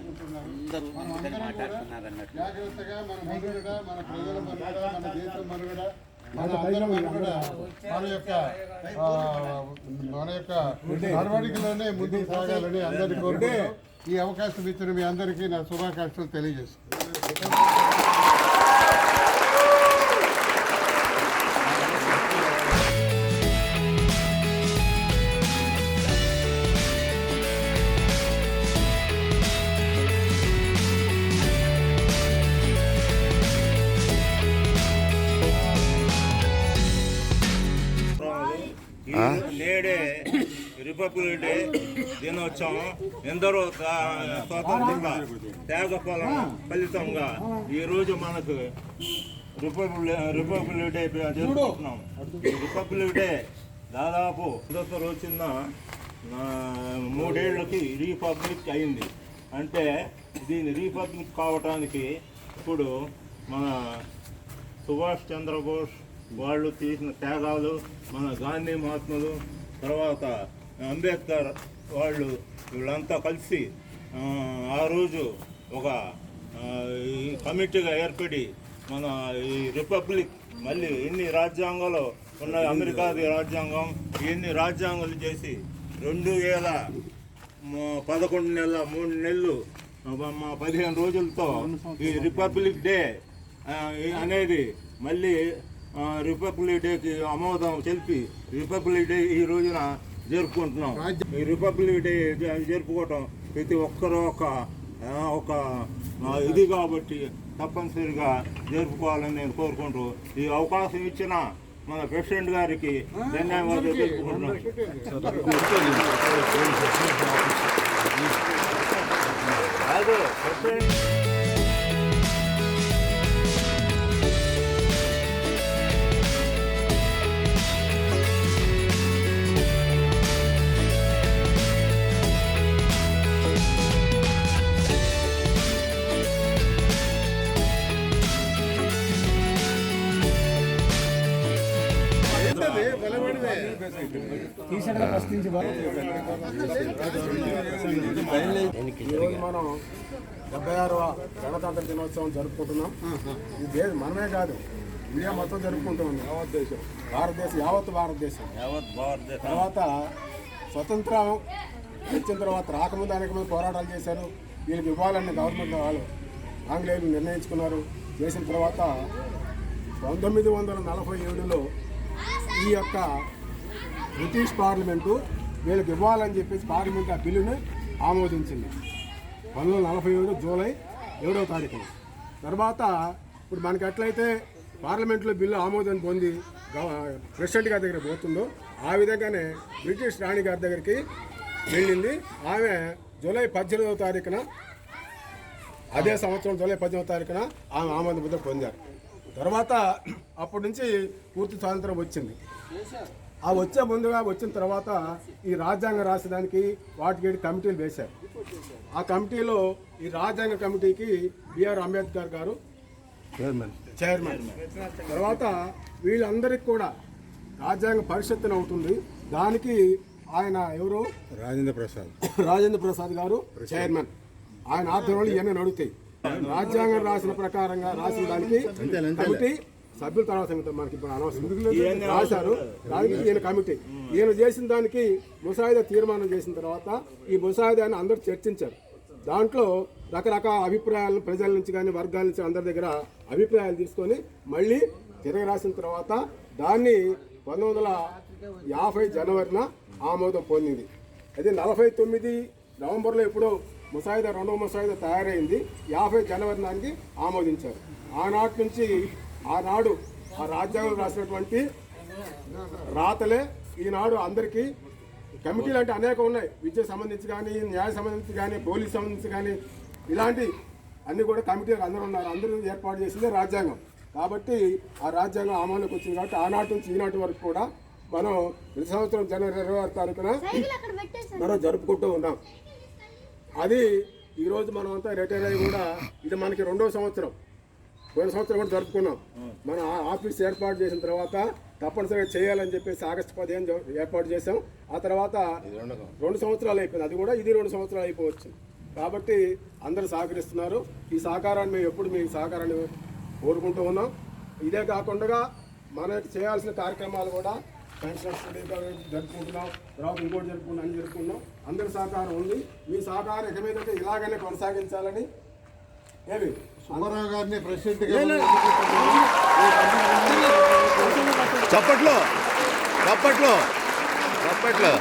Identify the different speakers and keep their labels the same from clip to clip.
Speaker 1: అందరూ మాట్లాడుతున్నారు అన్నట్టు జాగ్రత్తగా మన మనుగడ, మన ప్రజల మనుగడ, మన దేశం మనుగడ, మన యొక్క నడవడికలోనే ముందుకు సాగాలని అందరికీ కోరుకుంటూ ఈ అవకాశం ఇచ్చిన మీ అందరికీ నా శుభాకాంక్షలు తెలియజేస్తున్నాను.
Speaker 2: నేడే రిపబ్లిక్ డే దినోత్సవం ఎందరో స్వాతంత్ర త్యాగ ఫలితంగా ఈరోజు మనకు రిపబ్లిక్ డే జరుపుకుంటున్నాం. రిపబ్లిక్ డే దాదాపు వచ్చిన 3 ఏళ్ళకి రిపబ్లిక్ అయింది. అంటే దీని రిపబ్లిక్ కావటానికి ఇప్పుడు మన సుభాష్ చంద్రబోస్ వాళ్ళు తీసిన త్యాగాలు, మన గాంధీ మహాత్ములు, తర్వాత అంబేద్కర్ వాళ్ళు వీళ్ళంతా కలిసి ఆ రోజు ఒక కమిటీగా ఏర్పడి మన ఈ రిపబ్లిక్ మళ్ళీ ఎన్ని రాజ్యాంగాలు ఉన్నాయి, అమెరికాది రాజ్యాంగం, ఎన్ని రాజ్యాంగాలు చేసి 2011 నెలల 3 నెలలు 15 రోజులతో ఈ రిపబ్లిక్ డే అనేది మళ్ళీ రిపబ్లిక్ డేకి ఆమోదం తెలిపి రిపబ్లిక్ డే ఈ రోజున జరుపుకుంటున్నాం. ఈ రిపబ్లిక్ డే జరుపుకోవటం ప్రతి ఒక్కరూ ఒక ఇది కాబట్టి తప్పనిసరిగా జరుపుకోవాలని నేను కోరుకుంటూ ఈ అవకాశం ఇచ్చిన మన ప్రెసిడెంట్ గారికి ధన్యవాదాలు తెలుపుకుంటున్నాం.
Speaker 3: ఈరోజు మనం 76వ గణతంత్ర దినోత్సవం జరుపుకుంటున్నాం. ఇది మనమే కాదు, ఇండియా మొత్తం జరుపుకుంటున్నాం. యావత్ భారతదేశం. తర్వాత స్వతంత్రం వచ్చిన తర్వాత రాకముందు అనేక మంది పోరాటాలు చేశారు. వీళ్ళకి ఇవ్వాలని గవర్నమెంట్ వాళ్ళు ఆంగ్లేయులు నిర్ణయించుకున్నారు. చేసిన తర్వాత 1947లో ఈ యొక్క బ్రిటిష్ పార్లమెంటు వీళ్ళకి ఇవ్వాలని చెప్పేసి పార్లమెంట్ ఆ బిల్లుని ఆమోదించింది 1947 జూలై 7వ తారీఖున. తర్వాత ఇప్పుడు మనకి ఎట్లయితే పార్లమెంట్లో బిల్లు ఆమోదం పొంది ప్రెసిడెంట్ గారి దగ్గర పోతుందో ఆ విధంగానే బ్రిటిష్ రాణి గారి దగ్గరికి వెళ్ళింది. ఆమె జూలై 18వ తారీఖున అదే సంవత్సరం జూలై 18వ తారీఖున ఆమె ఆమోద ముద్ర పొందారు. తర్వాత అప్పటి నుంచి పూర్తి స్వాతంత్రం వచ్చింది. ఆ వచ్చిన తర్వాత ఈ రాజ్యాంగం రాసేదానికి వాటికి కమిటీలు వేశారు. ఆ కమిటీలో ఈ రాజ్యాంగ కమిటీకి బిఆర్ అంబేద్కర్ గారు చైర్మన్. తర్వాత వీళ్ళందరికీ కూడా రాజ్యాంగ పరిషత్తున ఉంటుంది. దానికి ఆయన ఎవరు, రాజేంద్ర ప్రసాద్ గారు చైర్మన్. ఆయన ఆధ్వర్యంలో ఇవన్నీ నడుస్తాయి. రాజ్యాంగం రాసిన ప్రకారంగా రాసిన దానికి కమిటీ సభ్యుల తర్వాత మనకి ఇప్పుడు అనవసరం రాశారు. దానికి ఈయన కమిటీ ఈయన చేసిన దానికి ముసాయిదా తీర్మానం చేసిన తర్వాత ఈ ముసాయిదాన్ని అందరూ చర్చించారు. దాంట్లో రకరకాల అభిప్రాయాలను ప్రజల నుంచి కానీ వర్గాల నుంచి అందరి దగ్గర అభిప్రాయాలు తీసుకొని మళ్ళీ తిరగ రాసిన తర్వాత దాన్ని 1950 జనవరిన ఆమోదం పొందింది. అయితే 49 నవంబర్లో ఎప్పుడో ముసాయిదా రెండవ ముసాయిదా తయారైంది. 50 జనవరి నాటికి ఆమోదించారు. ఆనాటి నుంచి ఆనాడు ఆ రాజ్యాంగం రాసినటువంటి రాతలే ఈనాడు అందరికీ కమిటీలు అంటే అనేకం ఉన్నాయి. విద్యకు సంబంధించి కానీ, న్యాయ సంబంధించి కానీ, పోలీస్ సంబంధించి కానీ, ఇలాంటి అన్నీ కూడా కమిటీలు అందరూ ఉన్నారు. అందరూ ఏర్పాటు చేసిందే రాజ్యాంగం. కాబట్టి ఆ రాజ్యాంగం అమలులోకి వచ్చింది. కాబట్టి ఆనాటి నుంచి ఈనాటి వరకు కూడా మనం ప్రతి సంవత్సరం జనవరి 26వ తారీఖున మనం జరుపుకుంటూ ఉన్నాం. అది ఈరోజు మనం అంతా రిటైర్ అయ్యి కూడా ఇది మనకి 2వ సంవత్సరం. పోయిన సంవత్సరం కూడా జరుపుకున్నాం. మన ఆఫీస్ ఏర్పాటు చేసిన తర్వాత తప్పనిసరిగా చేయాలని చెప్పేసి ఆగస్టు 15 ఏర్పాటు చేసాం. ఆ తర్వాత 2 సంవత్సరాలు అయిపోయింది. అది కూడా ఇది 2 సంవత్సరాలు అయిపోవచ్చు. కాబట్టి అందరూ సహకరిస్తున్నారు. ఈ సహకారాన్ని మేము ఎప్పుడు మీ సహకారాన్ని కోరుకుంటూ ఉన్నాం. ఇదే కాకుండా మనకి చేయాల్సిన కార్యక్రమాలు కూడా పెన్షన్స్ జరుపుకుంటున్నాం, తర్వాత ఇంకోటి జరుపుకుంటాం, అన్ని జరుపుకుంటున్నాం. అందరి సహకారం ఉంది. మీ సహకారం ఇక మీదట ఇలాగనే కొనసాగించాలని ఏమి
Speaker 1: సుబ్బారావు గారిని ప్రెసిడెంట్
Speaker 2: చప్పట్లో చప్పట్లో చప్పట్లో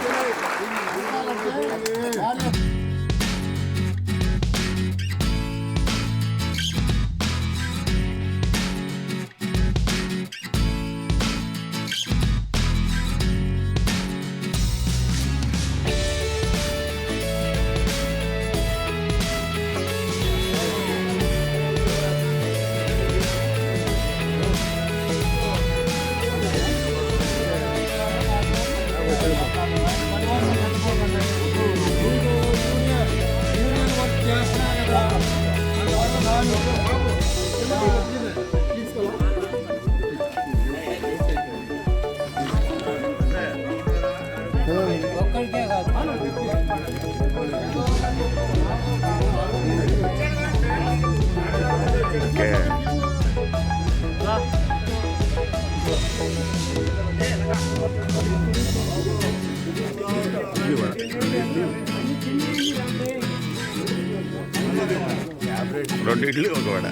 Speaker 2: రెండు ఇడ్లీ ఒక వడ.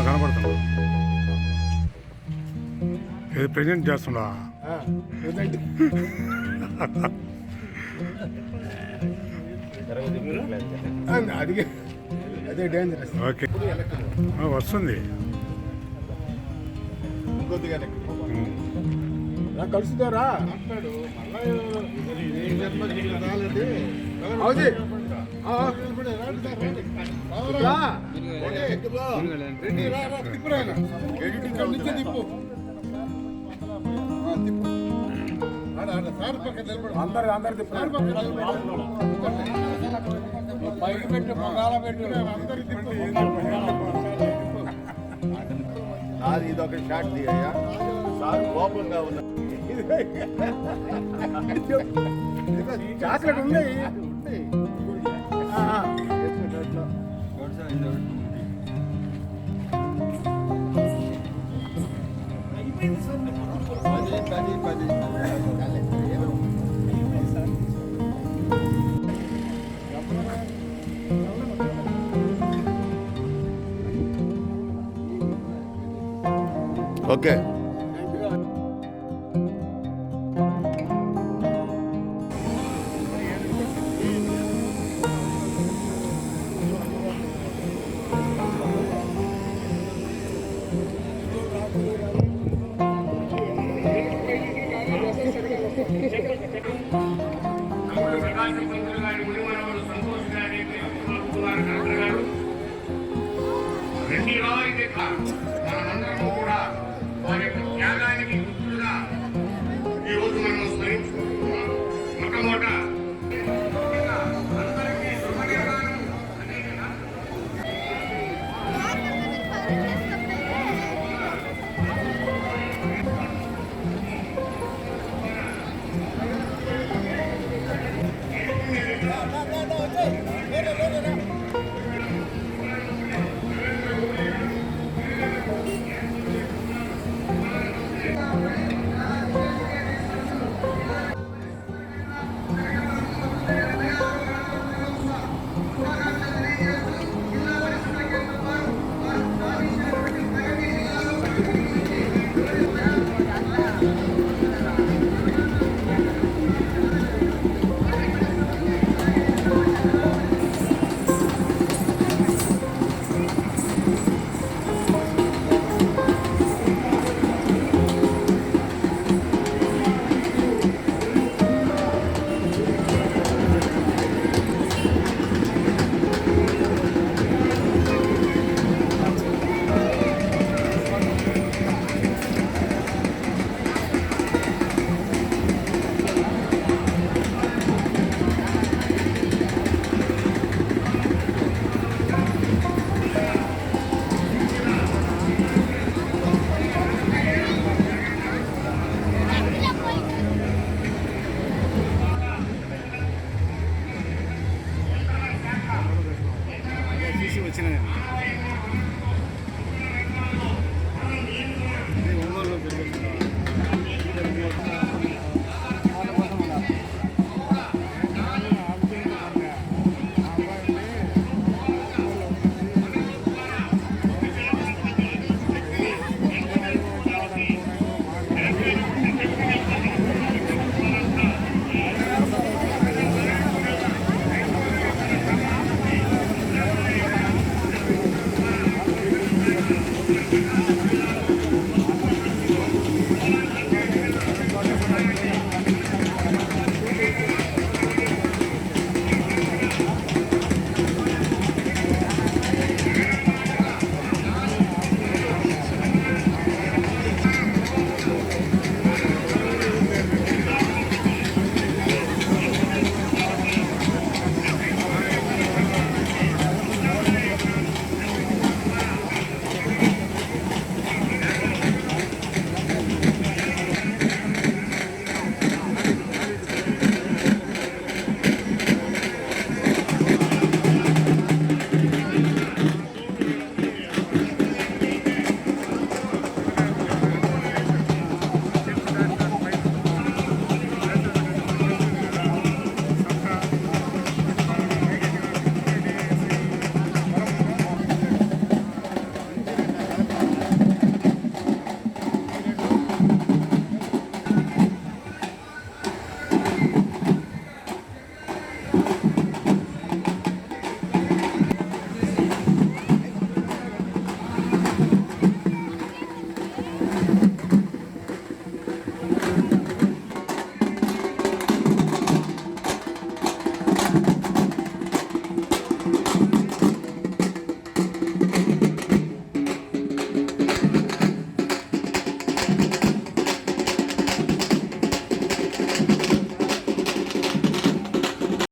Speaker 4: కనపడుతున్నా ఇది ప్రజెంట్ చేస్తున్నా
Speaker 3: అదే డేంజరస్.
Speaker 4: ఓకే వస్తుంది
Speaker 3: కలుసుతారా అందరు
Speaker 1: పైకి పెట్టి పొగాల పెట్టి
Speaker 2: ఇదొక షాట్ తీయ్యా. సార్ కోపంగా ఉన్నా.
Speaker 3: చాక్లెట్ ఉంది.
Speaker 2: ఓకే
Speaker 5: మనందరము కూడా వారి